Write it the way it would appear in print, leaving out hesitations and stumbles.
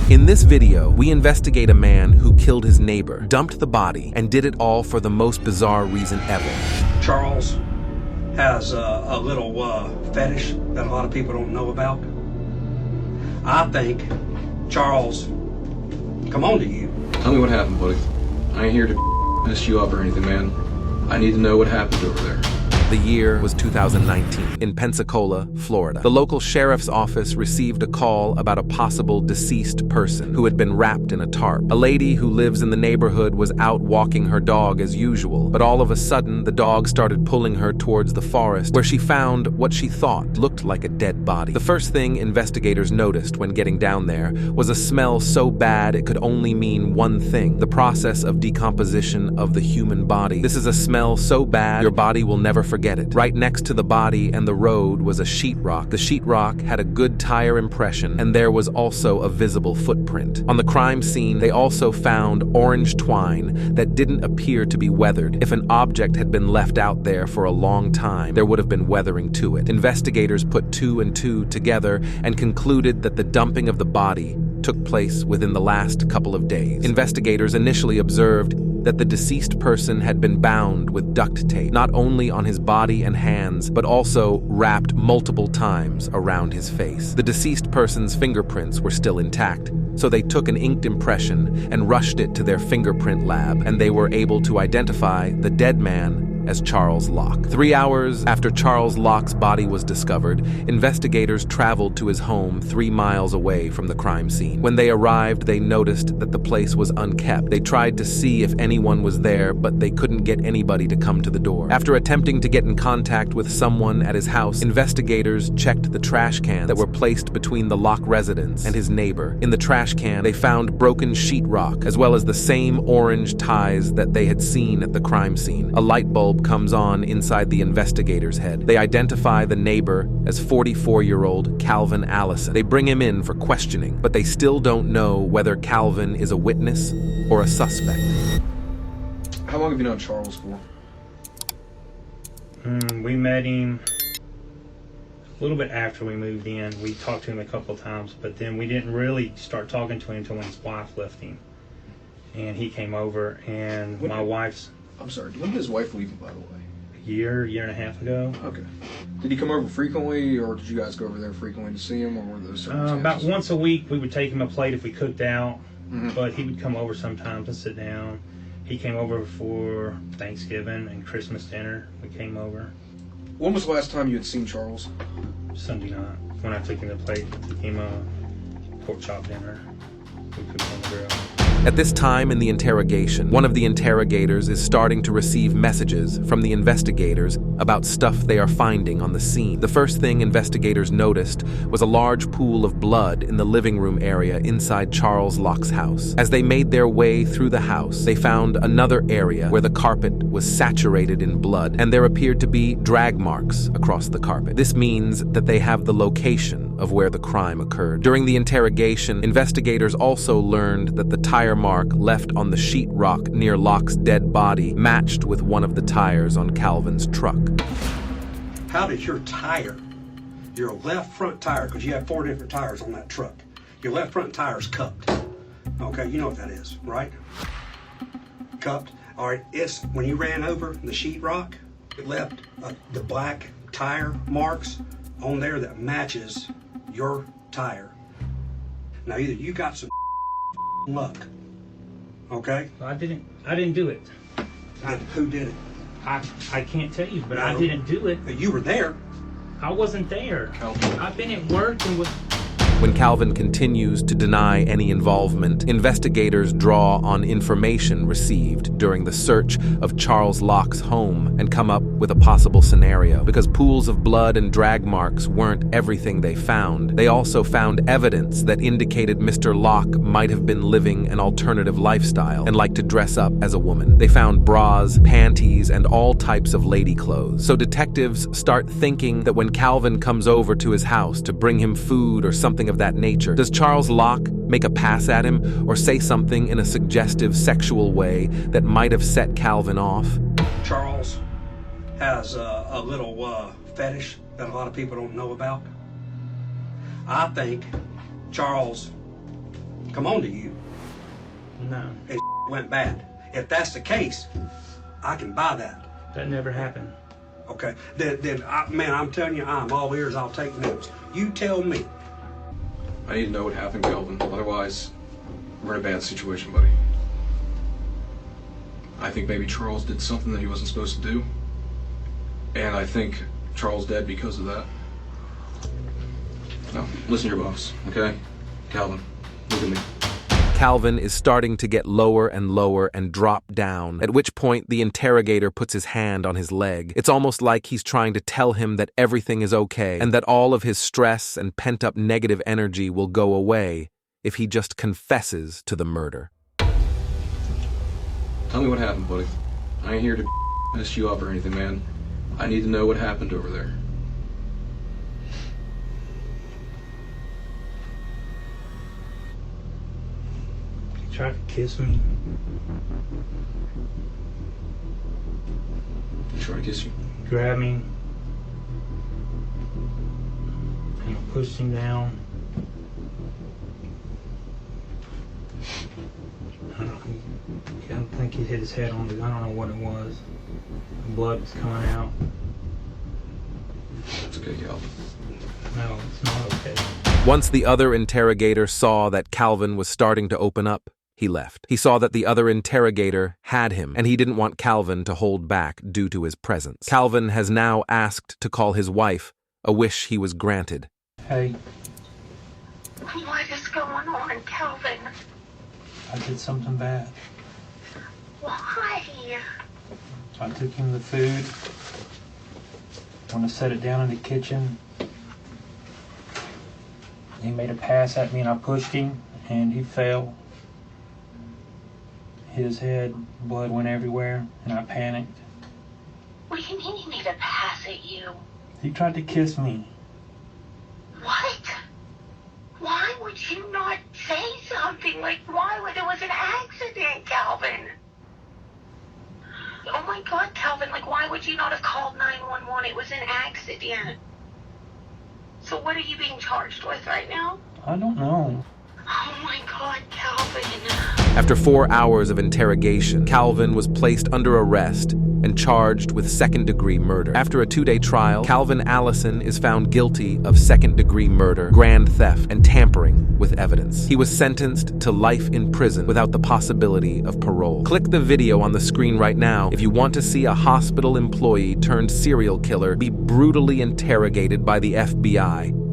In this video, we investigate a man who killed his neighbor, dumped the body, and did it all for the most bizarre reason ever. Charles has a little fetish that a lot of people don't know about. I think Charles, come on to you. Tell me what happened, buddy. I ain't here to mess you up or anything, man. I need to know what happened over there. The year was 2019 in Pensacola, Florida. The local sheriff's office received a call about a possible deceased person who had been wrapped in a tarp. A lady who lives in the neighborhood was out walking her dog as usual, but all of a sudden the dog started pulling her towards the forest where she found what she thought looked like a dead body. The first thing investigators noticed when getting down there was a smell so bad it could only mean one thing: the process of decomposition of the human body. This is a smell so bad your body will never forget it. Right next to the body and the road was a sheetrock. The sheetrock had a good tire impression, and there was also a visible footprint. On the crime scene, they also found orange twine that didn't appear to be weathered. If an object had been left out there for a long time, there would have been weathering to it. Investigators put two and two together and concluded that the dumping of the body took place within the last couple of days. Investigators initially observed that the deceased person had been bound with duct tape, not only on his body and hands, but also wrapped multiple times around his face. The deceased person's fingerprints were still intact, so they took an inked impression and rushed it to their fingerprint lab, and they were able to identify the dead man as Charles Locke. 3 hours after Charles Locke's body was discovered, investigators traveled to his home 3 miles away from the crime scene. When they arrived, they noticed that the place was unkept. They tried to see if anyone was there, but they couldn't get anybody to come to the door. After attempting to get in contact with someone at his house, investigators checked the trash cans that were placed between the Locke residence and his neighbor. In the trash can, they found broken sheetrock, as well as the same orange ties that they had seen at the crime scene. A light bulb comes on inside the investigator's head. They identify the neighbor as 44-year-old Calvin Allison. They bring him in for questioning, but they still don't know whether Calvin is a witness or a suspect. How long have you known Charles for? We met him a little bit after we moved in. We talked to him a couple of times, but then we didn't really start talking to him until when his wife left him. And he came over, and my wife's... I'm sorry, when did his wife leave you, by the way? a year and a half ago. Okay. Did he come over frequently, or did you guys go over there frequently to see him, or were those circumstances? About once a week, we would take him a plate if we cooked out, but he would come over sometimes and sit down. He came over for Thanksgiving and Christmas dinner. We came over. When was the last time you had seen Charles? Sunday night, when I took him the plate, took him a pork chop dinner. We cooked on the grill. At this time in the interrogation, one of the interrogators is starting to receive messages from the investigators about stuff they are finding on the scene. The first thing investigators noticed was a large pool of blood in the living room area inside Charles Locke's house. As they made their way through the house, they found another area where the carpet was saturated in blood, and there appeared to be drag marks across the carpet. This means that they have the location of where the crime occurred. During the interrogation, investigators also learned that the tire mark left on the sheetrock near Locke's dead body matched with one of the tires on Calvin's truck. How did your tire, your left front tire, because you have 4 different tires on that truck, your left front tire's cupped? Okay, you know what that is, right? Cupped. All right, it's when you ran over the sheetrock, it left the black tire marks on there that matches your tire. Now either you got some luck, okay? I didn't do it. Who did it? I can't tell you, but No. I didn't do it. You were there. I wasn't there. Calvin. I've been at work and was... When Calvin continues to deny any involvement, investigators draw on information received during the search of Charles Locke's home and come up with a possible scenario. Because pools of blood and drag marks weren't everything they found, they also found evidence that indicated Mr. Locke might have been living an alternative lifestyle and liked to dress up as a woman. They found bras, panties, and all types of lady clothes. So detectives start thinking that when Calvin comes over to his house to bring him food or something of that nature, does Charles Locke make a pass at him or say something in a suggestive sexual way that might have set Calvin off? Charles has a little fetish that a lot of people don't know about. I think Charles, come on to you No, and went bad. If that's the case, I can buy that. that never happened. Okay, man, I'm telling you, I'm all ears. I'll take notes. You tell me. I need to know what happened, Calvin. Otherwise, we're in a bad situation, buddy. I think maybe Charles did something that he wasn't supposed to do. And I think Charles dead because of that. Now, listen to your boss, okay? Calvin, look at me. Calvin is starting to get lower and lower and drop down, at which point the interrogator puts his hand on his leg. It's almost like he's trying to tell him that everything is okay and that all of his stress and pent-up negative energy will go away if he just confesses to the murder. Tell me what happened, buddy. I ain't here to mess you up or anything, man. I need to know what happened over there. He tried to kiss me. He tried to kiss you. Grabbed me. And I pushed him down. I don't think he hit his head on the, I don't know what it was. The blood was coming out. It's okay, Calvin. No, it's not okay. Once the other interrogator saw that Calvin was starting to open up, he left. He saw that the other interrogator had him, and he didn't want Calvin to hold back due to his presence. Calvin has now asked to call his wife, a wish he was granted. Hey, What is going on, Calvin? I did something bad. Why? I took him the food. When I set it down in the kitchen, he made a pass at me and I pushed him and he fell. Hit his head, blood went everywhere, and I panicked. What do you mean he made a pass at you? He tried to kiss me. What? Why would you not say something? Like, why would it was an accident, Calvin? Oh my God, Calvin, like, why would you not have called 911? It was an accident. So what are you being charged with right now? I don't know. Oh my God, Calvin. After 4 hours of interrogation, Calvin was placed under arrest and charged with second-degree murder. After a 2-day trial, Calvin Allison is found guilty of second-degree murder, grand theft, and tampering with evidence. He was sentenced to life in prison without the possibility of parole. Click the video on the screen right now if you want to see a hospital employee turned serial killer be brutally interrogated by the FBI